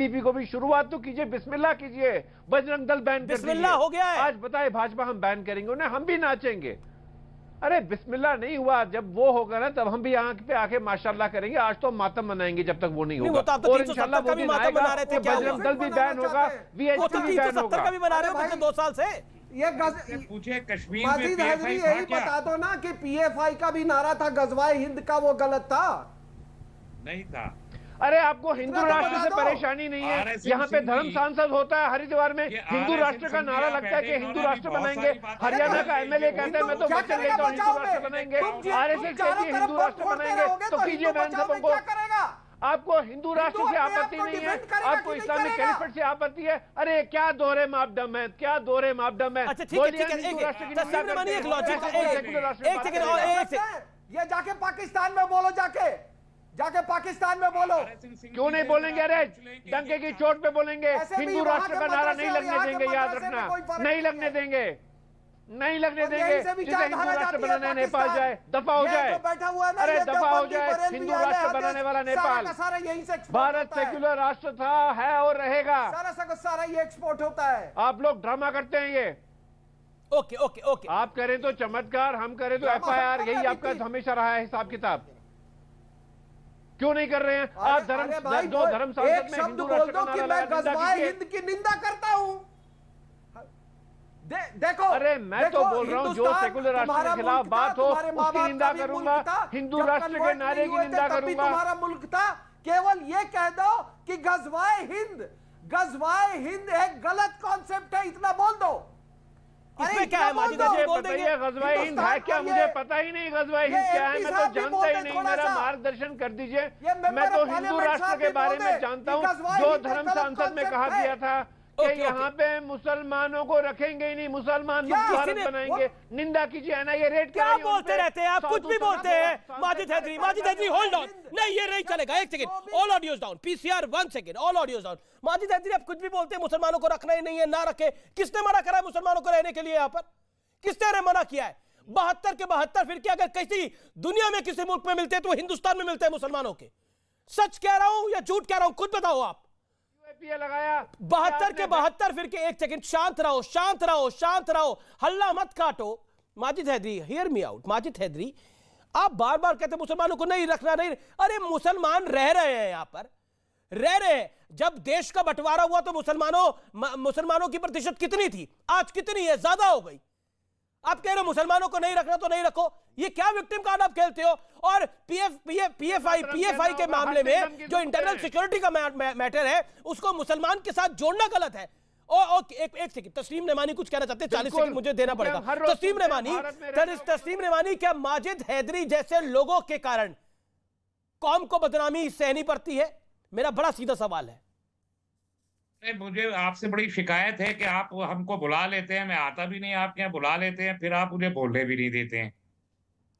TP को भी शुरुआत तो कीजिए, बिस्मिल्लाह कीजिए, बजरंग दल बैन कर बिस्मिल्लाह हो गया है। आज बताए भाजपा हम बैन करेंगे उन्हें, हम भी नाचेंगे। अरे बिस्मिल्लाह नहीं हुआ, जब वो होगा ना तब हम भी यहाँ पे आके माशाल्लाह करेंगे। आज तो मातम मनाएंगे जब तक वो नहीं होगा। तो और इंशाल्लाह वो दिन आएगा तो बजरंग दल भी बैन होगा, वीएचपी भी बैन होगा। का भी बना रहे हो 2 साल से। ये पूछे कश्मीर में माजिद हैदरी यही बता दो ना कि पीएफआई का भी नारा था गजवाए हिंद का, वो गलत था? नहीं था। अरे आपको हिंदू राष्ट्र से परेशानी नहीं है? यहाँ पे धर्म सांसद होता है हरिद्वार में, हिंदू राष्ट्र का नारा लगता है कि हिंदू राष्ट्र बनाएंगे। हरियाणा का एमएलए कहता है मैं तो वचन लेता हूँ हिंदू राष्ट्र बनाएंगे। आरएसएस कहती है हिंदू राष्ट्र बनाएंगे, तो कीजिए बैन सबको। आपको हिंदू राष्ट्र से आपत्ति नहीं है, आपको इस्लामिक कैलिफेट से आपत्ति है। अरे क्या दोहरे मापदंड है, क्या दोहरे मापदंड है। अच्छा ठीक है, ये जाके पाकिस्तान में बोलो, जाके पाकिस्तान में बोलो। क्यों नहीं बोलेंगे? अरे डंके की चोट पे बोलेंगे। हिंदू राष्ट्र का नारा नहीं लगने देंगे, याद रखना, नहीं लगने देंगे, नहीं लगने देंगे। जिसे हिंदू राष्ट्र बनाने नेपाल जाए, दफा हो जाए। अरे दफा हो जाए, हिंदू राष्ट्र बनाने वाला नेपाल। भारत सेक्युलर राष्ट्र था, है और रहेगा। सारा ये एक्सपोर्ट होता है। आप लोग ड्रामा करते हैं ये। ओके ओके ओके, आप करें तो चमत्कार, हम करें तो एफआईआर, यही आपका हमेशा रहा है हिसाब किताब। क्यों नहीं कर रहे हैं आप? धर्म सांसद में हिंदू राष्ट्र का नारा लगा, हिंद की निंदा करता हूं। देखो, अरे मैं तो बोल रहा हूं जो सेकुलर राष्ट्र के खिलाफ बात हो उसकी निंदा करूंगा, हिंदू राष्ट्र के नारे की निंदा करूंगा। तुम्हारा मुल्क था, केवल ये कह दो कि गजवाए हिंद एक गलत कॉन्सेप्ट है, इतना बोल दो। इसमें क्या है? माजिद मुझे बताइए गजवाए हिंद है क्या? मुझे पता ही नहीं गजवाए हिंद क्या है, मैं तो जानता ही नहीं। मेरा मार्गदर्शन कर दीजिए। मैं तो हिंदू राष्ट्र के बारे में जानता हूँ, जो धर्म सांसद में कहा गया था कि यहाँ पे मुसलमानों को रखेंगे ही नहीं, मुसलमान मुक्त भारत बनाएंगे। निंदा कीजिए, एनआईए रेड क्या बोलते रहते हैं आप? कुछ भी बोलते हैं। माजिद हैदरी होल्ड ऑन, नहीं ये नहीं चलेगा। एक second, all audios down, PCR 1 second, all audios down. Majid Haidari आप कुछ भी बोलते हैं, मुसलमानों को रखना ही नहीं है, ना रखे। किसने मना करा है मुसलमानों को रहने के लिए? यहाँ पर किसने मना किया है? 72 के 72 फिर क्या? अगर किसी दुनिया में किसी मुल्क में मिलते हैं तो हिंदुस्तान में मिलते हैं मुसलमानों के। सच कह रहा हूं या झूठ कह रहा हूं, खुद बताओ आप। लगाया 72 के 72 फिर के। एक सेकंड, शांत रहो, हल्ला मत काटो। Majid Haidari, hear me out. Majid Haidari, आप बार बार कहते मुसलमानों को नहीं रखना, नहीं। अरे मुसलमान रह रहे हैं यहाँ पर, रह रहे हैं। जब देश का बंटवारा हुआ तो मुसलमानों की प्रतिशत कितनी थी? आज कितनी है? ज्यादा हो गई। आप कह रहे हो मुसलमानों को नहीं रखना तो नहीं रखो। ये क्या विक्टिम कार्ड आप खेलते हो? और पीएफआई के मामले में जो इंटरनल सिक्योरिटी का मैटर है उसको मुसलमान के साथ जोड़ना गलत है। एक सेकंड, तस्लीम नमानी कुछ कहना चाहते हैं, 40 सेकंड मुझे देना पड़ेगा। तस्लीम नमानी, क्या माजिद हैदरी जैसे लोगों के कारण कौम को बदनामी सहनी पड़ती है? मेरा बड़ा सीधा सवाल है। मुझे आपसे बड़ी शिकायत है कि आप हमको बुला लेते हैं, मैं आता भी नहीं, आपके यहाँ बुला लेते हैं, फिर आप मुझे बोलने भी नहीं देते हैं।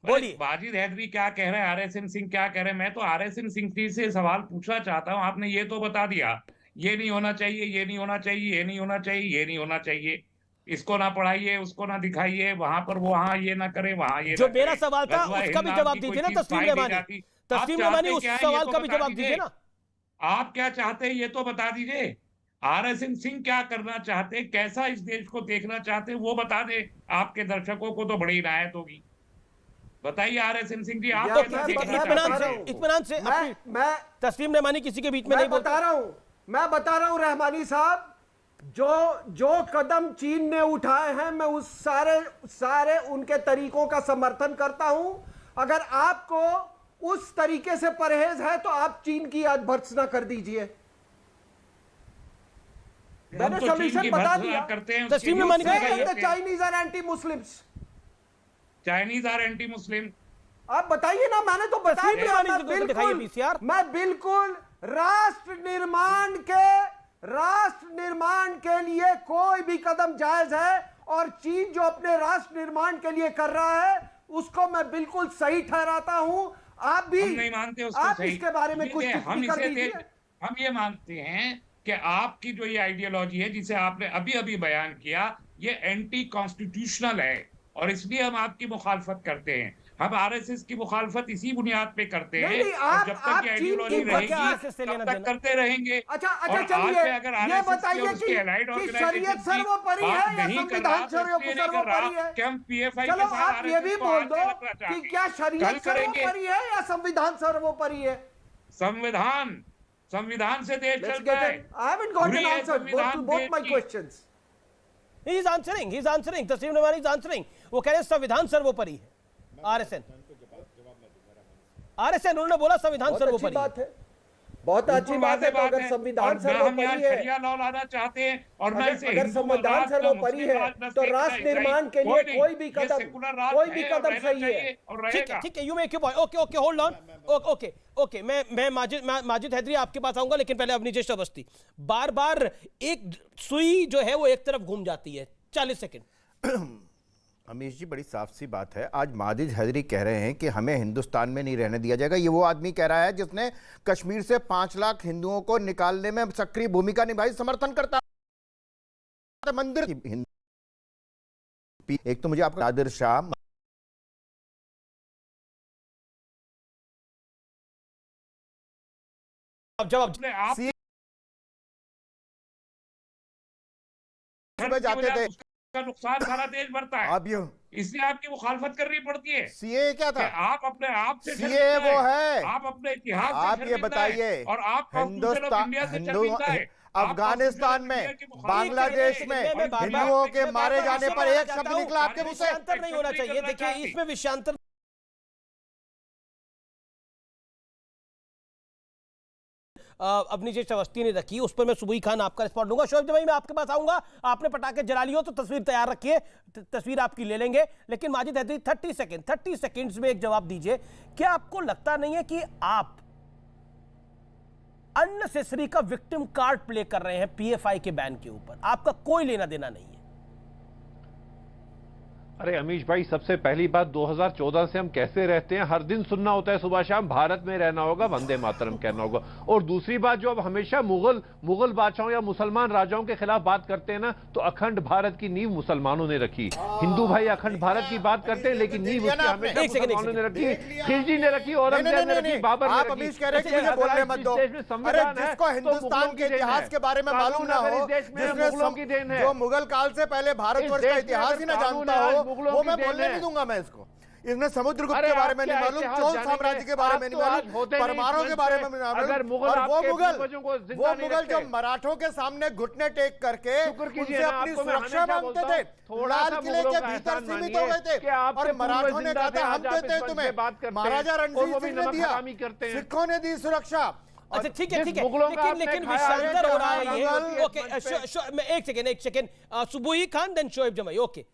बोलिए। माजिद हैदरी क्या कह रहे हैं, आरएसएन सिंह क्या कह रहे हैं? मैं तो आरएसएन सिंह जी से सवाल पूछना चाहता हूँ। आपने ये तो बता दिया, ये नहीं होना चाहिए, ये नहीं होना चाहिए, ये नहीं होना चाहिए, ये नहीं होना चाहिए, इसको ना पढ़ाइए, उसको ना दिखाइए, वहां पर वहां ये ना करे, वहां ये जो मेरा सवाल था उसका भी जवाब दीजिए ना तस्लीम नमानी, उस सवाल का भी जवाब दीजिए ना। आप क्या चाहते हैं ये तो बता दीजिए। आरएसएन सिंह क्या करना चाहते हैं, कैसा इस देश को देखना चाहते हैं, वो बता दे। आपके दर्शकों को तो बड़ी इनायत होगी। बताइए आरएसएन सिंह जी, आप इत्मीनान से। मैं तस्लीम नमानी किसी के बीच में नहीं बता रहा हूं, मैं बता रहा हूं रहमानी साहब, जो कदम चीन ने उठाए हैं मैं उस सारे उनके तरीकों का समर्थन करता हूं। अगर आपको उस तरीके से परहेज है तो आप चीन की भर्त्सना कर दीजिए। मैंने सॉल्यूशन बता दिया। तस्लीम नमानी Chinese are anti Muslims, Chinese are anti Muslim. आप बताइए ना, मैंने तो बता दिया। मैं बिल्कुल राष्ट्र निर्माण के लिए कोई भी कदम जायज है, और चीन जो अपने राष्ट्र निर्माण के लिए कर रहा है उसको मैं बिल्कुल सही ठहराता हूं। आप भी नहीं मानते उसको आप सही। इसके बारे में कुछ हम ये मानते हैं कि आपकी जो ये आइडियोलॉजी है जिसे आपने अभी अभी बयान किया, ये एंटी कॉन्स्टिट्यूशनल है, और इसलिए हम आपकी मुखालफत करते हैं। हम आरएसएस की मुखालफत इसी बुनियाद पे करते हैं, नहीं, और जब तक ये आप चीन आइडियोलॉजी की रहेगी RSS से तब लेना तक देना। करते रहेंगे। अच्छा और चलिए, आज में अगर ये आरएसएस बताइए और उसकी allied कि organization शरीयत की सर्वोपरि बात है या नहीं कर संविधान रहा, तो इसलिए नहीं कर रहा सर्वोपरि है? कि हम पीएफआई चलो के साथ आप ये भी आरएसएस को बोल हाथ दो में रखना कि चाहते क्या हैं। शरीयत कल करेंगे। सर्वोपरि है या संविधान सर्वोपरि है? संविधान से देश Let's चलता get है। it. I haven't got an बुरी है answer to संविधान both देश my की। questions. He is answering. तस्लीम नवानी is answering. वो कह रहे हैं संविधान सर्वोपरि है। आरएसएन उन्होंने बोला संविधान बहुत अच्छी सर्वोपरि है। बात है, बहुत अच्छी बात है। तो अगर संविधान सर्वोपरि है, शरिया लॉ लाना चाहते हैं, और मैं इसे अगर संविधान सर्वोपरि है तो राष्ट्र निर्माण के लिए कोई भी कदम सही है। ठीक है, you make your point. Okay, hold on. Okay, मैं माजिद हैदरी आपके पास आऊंगा, लेकिन पहले अवनीश अवस्थी। बार बार एक सुई जो है वो एक तरफ घूम जाती है। 40 सेकंड। अमीश जी, बड़ी साफ सी बात है। आज माजिद हैदरी कह रहे हैं कि हमें हिंदुस्तान में नहीं रहने दिया जाएगा। ये वो आदमी कह रहा है जिसने कश्मीर से 5 लाख हिंदुओं को निकालने में सक्रिय भूमिका निभाई, समर्थन करता है। मंदिर एक तो मुझे आपका नादिर शाह जवाब जाते थे, का नुकसान सारा देश भरता है। अब ये इसलिए आपकी मुखालफत करनी पड़ती है। सीए क्या था? आप अपने आप से सीए वो है, आप अपने इतिहास से आप ये शर्मिंदा बताइए, है, और आप हिंदुस्तान अफगानिस्तान में, बांग्लादेश में हिंदुओं के मारे जाने पर एक शब्द निकला आपके मुंह से? विषयांतर नहीं होना चाहिए। देखिए, इसमें विषयांतर अवनीश अवस्थी ने रखी, उस पर मैं सुबही खान आपका रिस्पॉन्ड लूंगा। शोएब जमाई, मैं आपके पास आऊंगा। आपने पटाखे जला लियो तो तस्वीर तैयार रखिए, तस्वीर आपकी ले लेंगे। लेकिन माजिद हैदरी 30 सेकंड्स में एक जवाब दीजिए। क्या आपको लगता नहीं है कि आप अननेसेसरी का विक्टिम कार्ड प्ले कर रहे हैं पीएफआई के बैन के ऊपर? आपका कोई लेना देना नहीं है। अरे अमीश भाई, सबसे पहली बात, 2014 से हम कैसे रहते हैं, हर दिन सुनना होता है सुबह शाम, भारत में रहना होगा, वंदे मातरम कहना होगा। और दूसरी बात, जो अब हमेशा मुगल बादशाहों या मुसलमान राजाओं के खिलाफ बात करते हैं ना, तो अखंड भारत की नींव मुसलमानों ने रखी। हिंदू भाई अखंड भारत की बात करते हैं, लेकिन नींव उसकी हमेशा मुसलमानों ने रखी, खिलजी ने रखी, औरंगजेब ने रखी, बाबर ने रखी। अमीश कह रहे हैं कि मुझे बोलने मत दो। अरे जिसको हिंदुस्तान के इतिहास के बारे में मालूम ना हो, जिसने जो मुगल काल से पहले भारतवर्ष का इतिहास ही ना जानता हो, वो मैं बोलने नहीं दूंगा। मैं इसको, इसने समुद्रगुप्त के बारे में नहीं मालूम, चोल साम्राज्य के बारे में नहीं मालूम, परमारों के बारे में नहीं मालूम। और वो मुगल जो मराठों के सामने घुटने टेक करके उनसे अपनी सुरक्षा मांगते थे, लाल किले के भीतर सीमित हो गए थे, और मराठों ने कहा था हम देते हैं तुम्हें। महाराजा रणजीत सिंह ने दिया, सिखों ने दी सुरक्षा। अच्छा, ठीक है, लेकिन विषयांतर हो रहा है ये। ओके, एक सेकेंड, सुबही खान देन शोएब जमाई। ओके,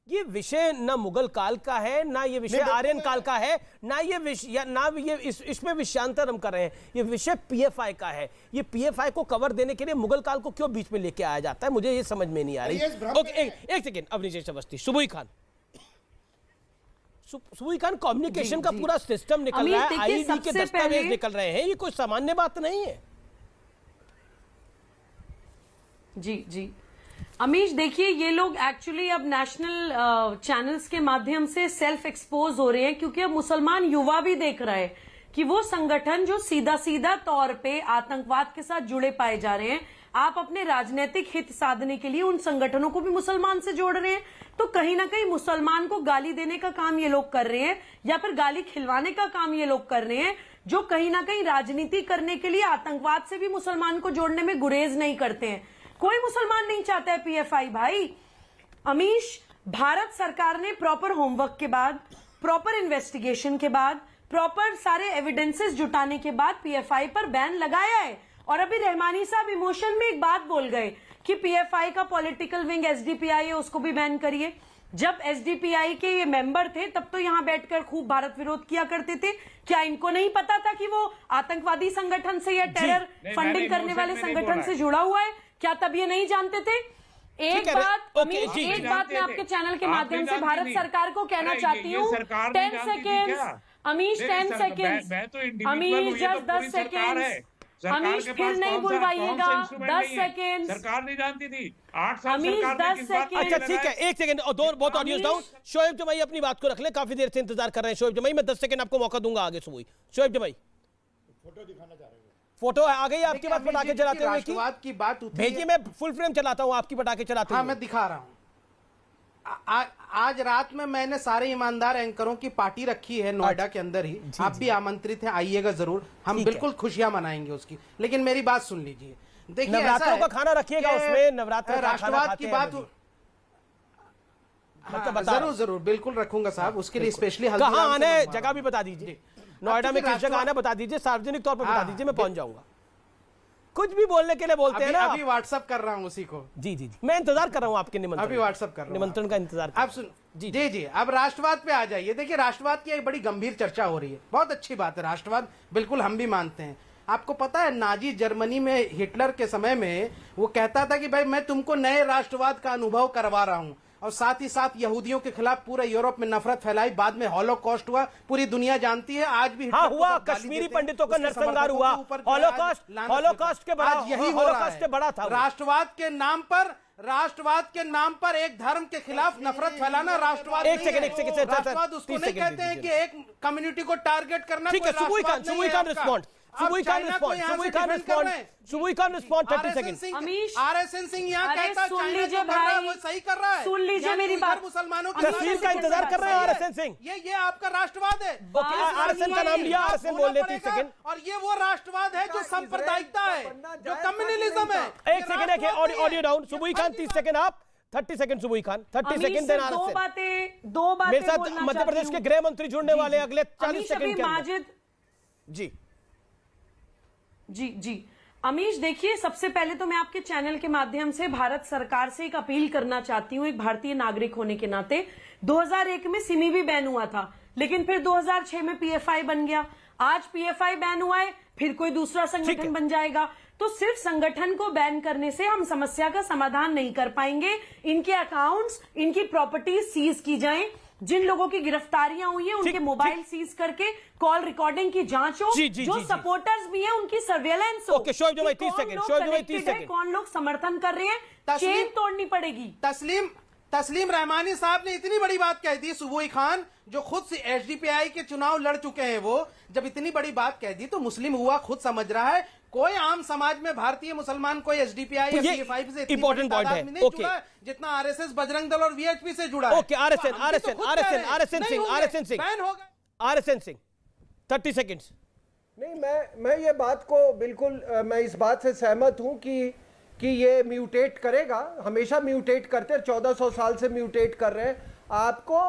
ये विषय ना मुगल काल का है, ना ये विषय आर्यन काल का है, ना ये विषय, ना ये इसमें विषयांतर हम कर रहे हैं। ये विषय पीएफआई का है। ये पीएफआई को कवर देने के लिए मुगल काल को क्यों बीच में लेके आया जाता है, मुझे ये समझ में नहीं आ रही। ओके, एक सेकेंड, अवनीश अवस्थी। सुबही खान, कम्युनिकेशन का पूरा सिस्टम निकल रहा है, आईडी के दस्तावेज निकल रहे हैं, ये कोई सामान्य बात नहीं है। जी अमीश, देखिए, ये लोग एक्चुअली अब नेशनल चैनल्स के माध्यम से सेल्फ एक्सपोज हो रहे हैं, क्योंकि अब मुसलमान युवा भी देख रहे हैं कि वो संगठन जो सीधा तौर पे आतंकवाद के साथ जुड़े पाए जा रहे हैं, आप अपने राजनीतिक हित साधने के लिए उन संगठनों को भी मुसलमान से जोड़ रहे हैं। तो कहीं ना कहीं मुसलमान को गाली देने का काम ये लोग कर रहे हैं, या फिर गाली खिलवाने का काम ये लोग कर रहे हैं, जो कहीं ना कहीं राजनीति करने के लिए आतंकवाद से भी मुसलमान को जोड़ने में गुरेज नहीं करते हैं। कोई मुसलमान नहीं चाहता है पीएफआई भाई। अमीश, भारत सरकार ने प्रॉपर होमवर्क के बाद, प्रॉपर इन्वेस्टिगेशन के बाद, प्रॉपर सारे एविडेंसेस जुटाने के बाद पीएफआई पर बैन लगाया है। और अभी रहमानी साहब इमोशन में एक बात बोल गए कि पीएफआई का पॉलिटिकल विंग एसडीपीआई है, उसको भी बैन करिए। जब एसडीपीआई के ये मेंबर थे तब तो यहां बैठकर खूब भारत विरोध किया करते थे। क्या इनको नहीं पता था कि वो आतंकवादी संगठन से या टेरर फंडिंग करने वाले संगठन से जुड़ा हुआ है? क्या तब ये नहीं जानते थे? एक बात अमीश, एक बात मैं आपके चैनल के माध्यम से भारत सरकार को कहना चाहती हूँ। 10 second Amish, 10 second Amish, just 10 second. सरकार अमीश, के फिर पास नहीं कौन सा बुलवाइएगा। इंस्ट्रूमेंट 10 नहीं है? सेकेंड। सरकार नहीं जानती थी 8 साल अमीश, सरकार ने 10 किस बात के लिए सेकेंड। अच्छा ठीक है, लगाए? एक सेकंड और दो बहुत ऑडियंस डाउन। शोएब जमाई अपनी बात को रख ले, काफी देर से इंतजार कर रहे हैं शोएब जमाई। मैं 10 सेकंड आपको मौका दूंगा आगे सुबह। शोएब जमाई फोटो आ गई आपके पास पटाखे चलाते हुए की? राष्ट्रवाद की बात उठी भेजिए, मैं फुल फ्रेम चलाता हूं आपकी पटाखे चलाते हाँ हुए। मैं दिखा रहा हूँ। आज रात में मैंने सारे ईमानदार एंकरों की पार्टी रखी है नोएडा के अंदर ही। आप भी आमंत्रित हैं, आइएगा जरूर। हम बिल्कुल खुशियां मनाएंगे उसकी। लेकिन मेरी बात सुन लीजिए। देखिए नवरात्रों का खाना रखिएगा उसमें, नवरात्र का खाना राष्ट्रवाद खाते की हैं बात अभी। हाँ, बता रहा जरूर जरूर बिल्कुल रखूंगा साहब। उसके लिए स्पेशली कहाँ आने, जगह भी बता दीजिए। नोएडा में किस जगह आना बता दीजिए, सार्वजनिक तौर पर बता दीजिए, मैं पहुंच जाऊंगा। कुछ भी बोलने के लिए बोलते हैं ना। अभी व्हाट्सएप कर रहा हूँ उसी को। जी जी जी, मैं इंतजार कर रहा हूँ आपके निमंत्रण। अभी व्हाट्सएप कर रहा हूँ। निमंत्रण का इंतजार कर आप सुन जी जी जी। अब राष्ट्रवाद पे आ जाइए। देखिए राष्ट्रवाद की एक बड़ी गंभीर चर्चा हो रही है। बहुत अच्छी बात है, राष्ट्रवाद बिल्कुल हम भी मानते हैं। आपको पता है नाजी जर्मनी में हिटलर के समय में वो कहता था कि भाई मैं तुमको नए राष्ट्रवाद का अनुभव करवा रहा हूं, और साथ ही साथ यहूदियों के खिलाफ पूरे यूरोप में नफरत फैलाई। बाद में हॉलोकॉस्ट हुआ, पूरी दुनिया जानती है। आज भी हाँ हिटलर को हुआ, सब गाली कश्मीरी देते हैं, पंडितों का उसके नरसंहार समर्थकों हुआ। के ऊपर जो है आज लानत हॉलोकॉस्ट के बड़ा, आज यही हो हॉलोकॉस्ट रहा से है। बड़ा था वो। राष्ट्रवाद के नाम पर एक धर्म के खिलाफ नफरत फैलाना राष्ट्रवाद एक नहीं सेकंड, है। एक सेकंड, सर, राष्ट्रवाद उसको 30 नहीं सेकंड कहते हैं दीजिए। कि एक कम्युनिटी को टारगेट करना। ठीक है, सुबह खान रिस्पॉन्ड, सुबह Khan respond, 30 second. Amish, RSN Singh यहाँ अरे कहता है सुन चाइना लीजिए जो कर रहा है भाई, वो सही कर रहा है। सुन लीजिए यानी मेरी उधर बात। मुसलमानों की तस्वीर का इंतजार कर रहे हैं RSN सिंह। ये आपका राष्ट्रवाद है। RSN का नाम लिया, RSN बोल लेती सेकंड। और ये वो राष्ट्रवाद है जो सांप्रदायिकता है, जो कम्युनलिज्म है। एक सेकंड है, ऑडियो डाउन। सुबह खान 30 सेकंड, आप 30 सेकंड सुबह खान, 30 सेकंड देना। दो बातें मेरे साथ बोलना मध्य प्रदेश चाहती के हूँ। गृह मंत्री जुड़ने जी, वाले जी। अगले 40 अमीश, सेकंड अभी के अंदर। माजिद जी जी जी अमीश, देखिए सबसे पहले तो मैं आपके चैनल के माध्यम से भारत सरकार से एक अपील करना चाहती हूँ, एक भारतीय नागरिक होने के नाते। 2001 में सिमी भी बैन हुआ था, लेकिन फिर 2006 में PFI बन गया। आज PFI बैन हुआ है, फिर कोई दूसरा संगठन बन जाएगा। तो सिर्फ संगठन को बैन करने से हम समस्या का समाधान नहीं कर पाएंगे। इनके अकाउंट्स, इनकी प्रॉपर्टीज सीज की जाएं। जिन लोगों की गिरफ्तारियां हुई हैं उनके मोबाइल सीज करके कॉल रिकॉर्डिंग की जांच हो। जो सपोर्टर्स भी हैं उनकी सर्वेलेंस हो। ओके, शोएब जमाई 30 सेकंड, शोएब जमाई 30 सेकंड। कौन लोग समर्थन कर रहे हैं, चेन तोड़नी पड़ेगी। तस्लीम रहमानी साहब ने इतनी बड़ी बात कह दी। सुबोई खान जो खुद से SDPI के चुनाव लड़ चुके हैं, वो जब इतनी बड़ी बात कह दी तो मुस्लिम हुआ खुद समझ रहा है। कोई आम समाज में भारतीय मुसलमान कोई SDPI या PFI से इंपॉर्टेंट पॉइंट है, नहीं जुड़ा है जितना RSS, बजरंग दल और VHP से जुड़ा है। Okay, RSN Singh 30 seconds. नहीं, मैं ये बात को बिल्कुल मैं इस बात से सहमत हूं कि ये म्यूटेट करेगा। हमेशा म्यूटेट करते हैं, 1400 साल से म्यूटेट कर रहे हैं। आपको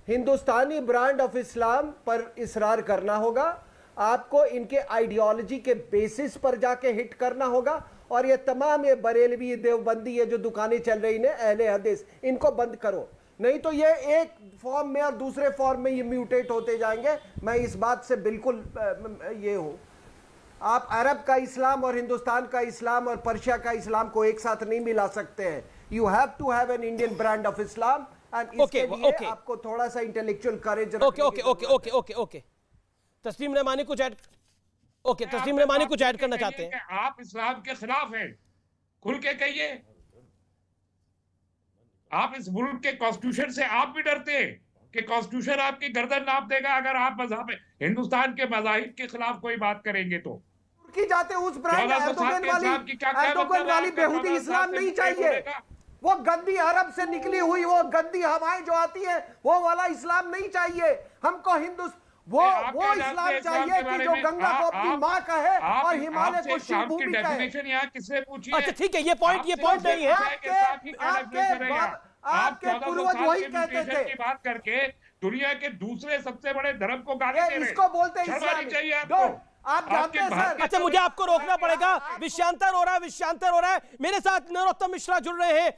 हिंदुस्तानी ब्रांड ऑफ इस्लाम पर इसरार करना होगा। आपको इनके आइडियोलॉजी के बेसिस पर जाके हिट करना होगा। और ये तमाम ये बरेलवी, देवबंदी, ये जो दुकानें चल रही ने अहले हदीस, इनको बंद करो। नहीं तो ये एक फॉर्म में और दूसरे फॉर्म में ये म्यूटेट होते जाएंगे। मैं इस बात से बिल्कुल ये हूँ। आप अरब का इस्लाम और हिंदुस्तान का इस्लाम और पर्शिया का इस्लाम को एक साथ नहीं मिला सकते हैं। You have to have an Indian brand of Islam and इसके लिए आपको थोड़ा सा इंटेलेक्चुअल करेज ओके। तस्लीम रहमानी कुछ ऐड तस्लीम रहमानी कुछ ऐड करना चाहते हैं। आप इस्लाम के खिलाफ हैं, खुल के कहिए। आप इस मुल्क के कॉन्स्टिट्यूशन से आप भी डरते हैं कि कॉन्स्टिट्यूशन आपकी गर्दन नाप देगा अगर आप मजहब हिंदुस्तान के मजाहिब के खिलाफ कोई बात करेंगे तो। की जाते उस ब्रांड एर्दोगन वाली बेहूदी इस्लाम नहीं चाहिए। वो गंदी अरब से निकली हुई वो गंदी हवाएं जो आती है वो वाला इस्लाम नहीं चाहिए हमको। वो इस्लाम चाहिए कि जो गंगा को अपनी माँ कहे और हिमालय को शिव भूमि कहे। यहाँ किसने पूछी? अच्छा ठीक है, ये पॉइंट नहीं है। आपके पूर्वज वही कहते थे। की बात करके दुनिया के दूसरे सबसे बड़े धर्म को गाली दे रहे हैं। इसको बोलते हैं इस्लाम चाहिए आपको। आप जानते हैं सर। अच्छा, मुझे आपको रोकना पड़ेगा, विषयांतर हो रहा है। मेरे साथ नरोत्तम मिश्रा जुड़ रहे हैं।